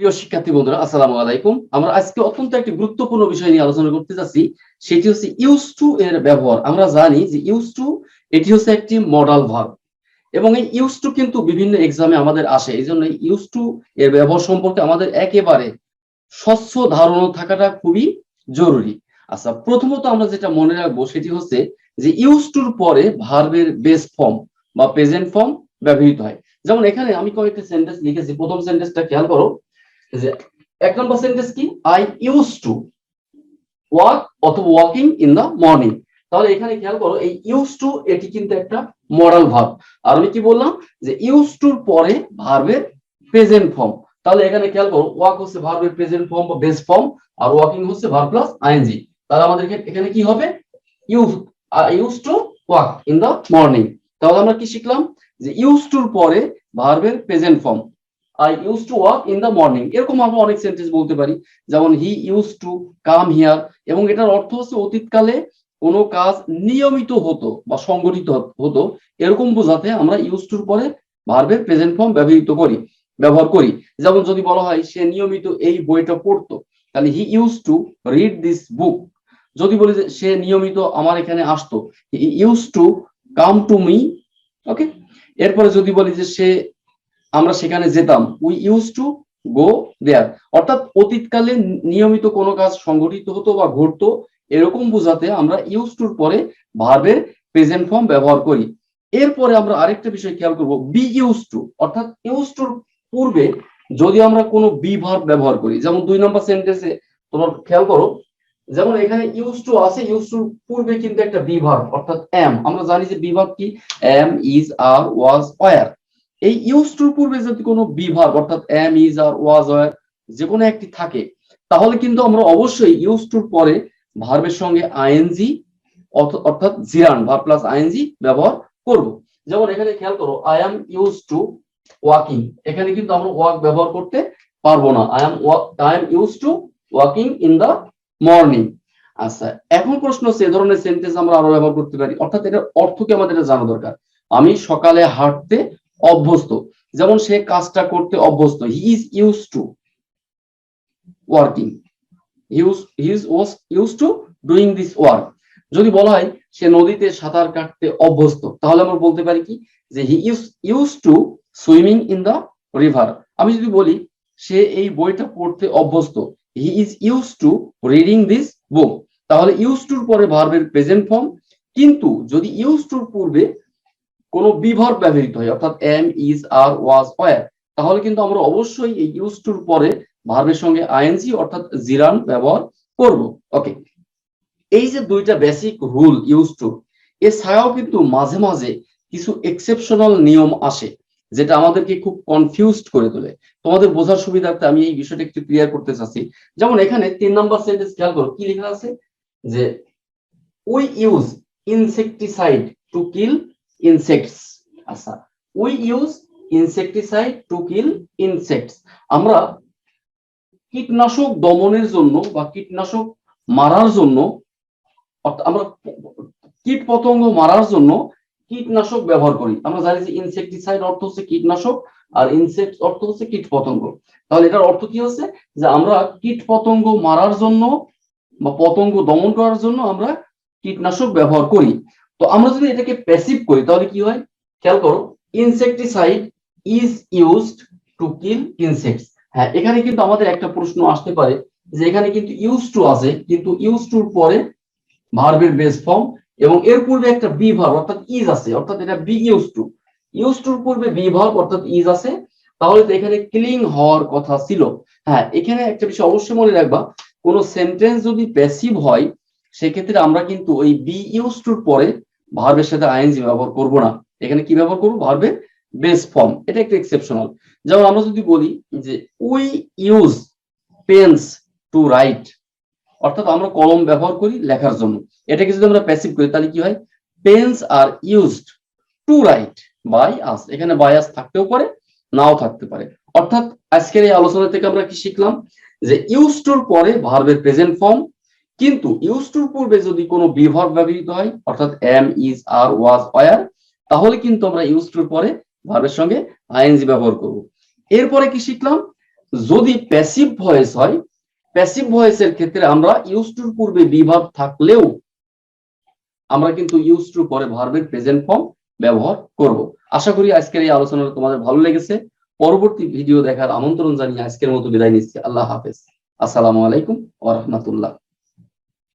প্রিয় শিক্ষার্থী বন্ধুরা, আসসালামু আলাইকুম। আমরা আজকে অত্যন্ত একটি গুরুত্বপূর্ণ বিষয় নিয়ে আলোচনা করতে যাচ্ছি। সেটি হচ্ছে ইউজ টু এর ব্যবহার। আমরা জানি যে ইউজ টু এটি হচ্ছে একটি মডাল ভার্ব, এবং এই ইউজ টু কিন্তু বিভিন্ন এক্সামে আমাদের আসে। এই জন্য ইউজ টু এর ব্যবহার সম্পর্কে আমাদের একেবারে স্বচ্ছ ধারণা থাকাটা খুবই জরুরি। আচ্ছা, প্রথমত আমরা যেটা মনে রাখবো সেটি হচ্ছে যে ইউজ টুর পরে ভার্বের বেস ফর্ম বা প্রেজেন্ট ফর্ম ব্যবহৃত হয়। যেমন এখানে আমি কয়েকটা সেন্টেন্স লিখেছি। প্রথম সেন্টেন্সটা খেয়াল করো যে এক নম্বর সেন্টেন্স কি, আই ইউজ টু ওয়াক অথবা ওয়াকিং ইন দা মর্নিং। তাহলে এখানে খেয়াল করো এই ইউজ টু এটি কিন্তু একটা মডাল ভার্ব। আর আমি কি বললাম যে ইউজ টুর পরে ভার্বের প্রেজেন্ট ফর্ম। তাহলে এখানে খেয়াল করো ওয়াক হচ্ছে ভার্বের প্রেজেন্ট ফর্ম বা বেস ফর্ম, আর ওয়াকিং হচ্ছে ভার্ব প্লাস আইএনজি। তাহলে আমাদের এখানে কি হবে, use use to walk in the morning. তাহলে আমরা কি শিখলাম যে ইউজ টুর পরে ভার্বের present form, I use to walk in the morning. এরকম আমরা অনেক সেন্টেন্স বলতে পারি, যেমন he use to come here, এবং এটার অর্থ হচ্ছে অতীতকালে কোনো কাজ নিয়মিত হতো বা সংগঠিত হতো, এরকম বোঝাতে আমরা ইউজ টুর পরে ভার্বের প্রেজেন্ট ফর্ম ব্যবহার করি। যেমন যদি বলা হয় সে নিয়মিত এই বইটা পড়তো, তাহলে he use to read this book. যদি বলি যে সে নিয়মিত আমার এখানে আসতো, he use to come to me. Okay, এরপরে যদি বলি যে আমরা সেখানে যেতাম, we use to go there. অর্থাৎ অতীতকালে নিয়মিত কোনো কাজ সংগঠিত হতো বা ঘটতো, এরকম বোঝাতে আমরা ইউজ টুর পরে ভার্বের প্রেজেন্ট ফর্ম ব্যবহার করি। এরপরে আমরা আরেকটা বিষয় খেয়াল করব, বি ইউজ টু। অর্থাৎ ইউজ টুর পূর্বে যদি আমরা কোনো বি ভার্ব ব্যবহার করি, যেমন 2 নম্বর সেন্টেন্সে তোমরা খেয়াল করো, যেমন এখানে ইউজ টু আছে, ইউজ টুর পূর্বে কিন্তু একটা বি ভার্ব অর্থাৎ এম। আমরা জানি যে বি ভার্ব কি, am, is, are, was, were. এই ইউজ টুর পূর্বে যদি কোনো বি ভার্ব অর্থাৎ am, is, are, was, were যে কোনো একটি থাকে, তাহলে কিন্তু আমরা অবশ্যই ইউজ টুর পরে ভার্বের সঙ্গে আইএনজি অর্থাৎ জিরান ভার্ব প্লাস আইএনজি ব্যবহার করব। যেমন এখানে খেয়াল করো, I am use to walking. এখানে কিন্তু আমরা ওয়াক ব্যবহার করতে পারবো না। I am use to walking in the morning. আচ্ছা, এখন প্রশ্ন হচ্ছে এ ধরনের সেন্টেন্স আমরা আরো ব্যবহার করতে পারি, অর্থাৎ এটার অর্থ কি আমাদের জানা দরকার। আমি সকালে হাঁটতে অভ্যস্ত, যেমন সে কাজটা করতে অভ্যস্ত, he is use two working, he was use to doing this work. যদি বলা হয় সে নদীতে সাঁতার কাটতে অভ্যস্ত, তাহলে আমরা বলতে পারি কি, যে he is use to swimming in the river. আমি যদি বলি সে এই বইটা পড়তে অভ্যস্ত, he is use to reading this book. তাহলে ইউজ টুর পরে ভার্বের প্রেজেন্ট ফর্ম, কিন্তু যদি ইউজ টুর পূর্বে কোনো বি ভার্ব ব্যবহৃত হয় অর্থাৎ am, is, are, was, were, তাহলে কিন্তু আমরা অবশ্যই এই ইউজ টুর পরে ভার্বের সঙ্গে আইএনজি অর্থাৎ জিরান ব্যবহার করব। ওকে, এই যে দুইটা বেসিক রুল ইউজ টু, এছাড়াও কিন্তু মাঝে মাঝে কিছু এক্সেপশনাল নিয়ম আসে, যেটা আমাদেরকে খুব কনফিউজড করে তোলে। তোমাদের বোঝার সুবিধার্থে আমি এই বিষয়টা একটু ক্লিয়ার করতে চাচ্ছি। যেমন এখানে 3 নম্বর সেন্টেন্স খেয়াল করো, কি লেখা আছে, যে we use insecticide to kill insects. আচ্ছা, we use insecticide to kill insects. আমরা কীটনাশক দমনের জন্য বা কীটনাশক মারার জন্য, আমরা কীট পতঙ্গ মারার জন্য কীটনাশক ব্যবহার করি। আমরা জানি যে ইনসেকটিসাইড অর্থ হচ্ছে কীটনাশক, আর ইনসেক্ট অর্থ হচ্ছে কীট পতঙ্গ। তাহলে এটার অর্থ কি হচ্ছে, যে আমরা কীট পতঙ্গ মারার জন্য বা পতঙ্গ দমন করার জন্য আমরা কীটনাশক ব্যবহার করি। তো আমরা যদি এটাকে প্যাসিভ করি তাহলে কি হয়, খেয়াল করো, insecticide is used to kill insects. হ্যাঁ, এখানে কিন্তু আমাদের একটা প্রশ্ন আসতে পারে, যে এখানে কিন্তু ইউজ টু আছে, কিন্তু ইউজ টুর পরে ভার্বের বেস ফর্ম এবং এর পূর্বে একটা বি ভার্ব অর্থাৎ ইজ আছে, অর্থাৎ এটা বি ইউজ টু। ইউজ টুর পূর্বে বি ভার্ব অর্থাৎ ইজ আছে, তাহলে তো এখানে কিলিং হওয়ার কথা ছিল। হ্যাঁ, এখানে একটা বিষয় অবশ্যই মনে রাখবা, কোন সেন্টেন্স যদি প্যাসিভ হয় সেক্ষেত্রে আমরা কিন্তু ওই বি ইউজ টুর পরে ভার্বের সাথে আইএনজি ব্যবহার করব না। এখানে কি ব্যবহার করব, ভার্বের বেস ফর্ম। এটা একটা এক্সেপশনাল। যেমন আমরা যদি বলি যে we use pens to write, অর্থাৎ আমরা কলম ব্যবহার করি লেখার জন্য। এটাকে যদি আমরা প্যাসিভ করি তাহলে কি হয়, pens are used to write by us. এখানে বাই আস থাকতেও পারে, নাও থাকতে পারে। অর্থাৎ আজকের এই আলোচনা থেকে আমরা কি শিখলাম, যে ইউজ টুর পরে ভার্বের প্রেজেন্ট ফর্ম, কিন্তু ইউজ টুর পূর্বে যদি কোনো বি ভার্ব ব্যবহৃত হয় অর্থাৎ am, is, are, was, were, তাহলে কিন্তু আমরা ইউজ টুর পরে ভার্বের সঙ্গে আইএনজি ব্যবহার করব। এরপরে কি শিখলাম, যদি প্যাসিভ ভয়েস হয়, প্যাসিভ ভয়েসের ক্ষেত্রে আমরা ইউজ টুর পূর্বে বি ভার্ব থাকলেও আমরা কিন্তু ইউজ টু পরে ভার্বের প্রেজেন্ট ফর্ম ব্যবহার করব। আশা করি আজকের এই আলোচনাটা তোমাদের ভালো লেগেছে। পরবর্তী ভিডিও দেখার আমন্ত্রণ জানিয়ে আজকের মতো বিদায় নিচ্ছি। আল্লাহ হাফেজ। আসসালামু আলাইকুম ওয়া রাহমাতুল্লাহ।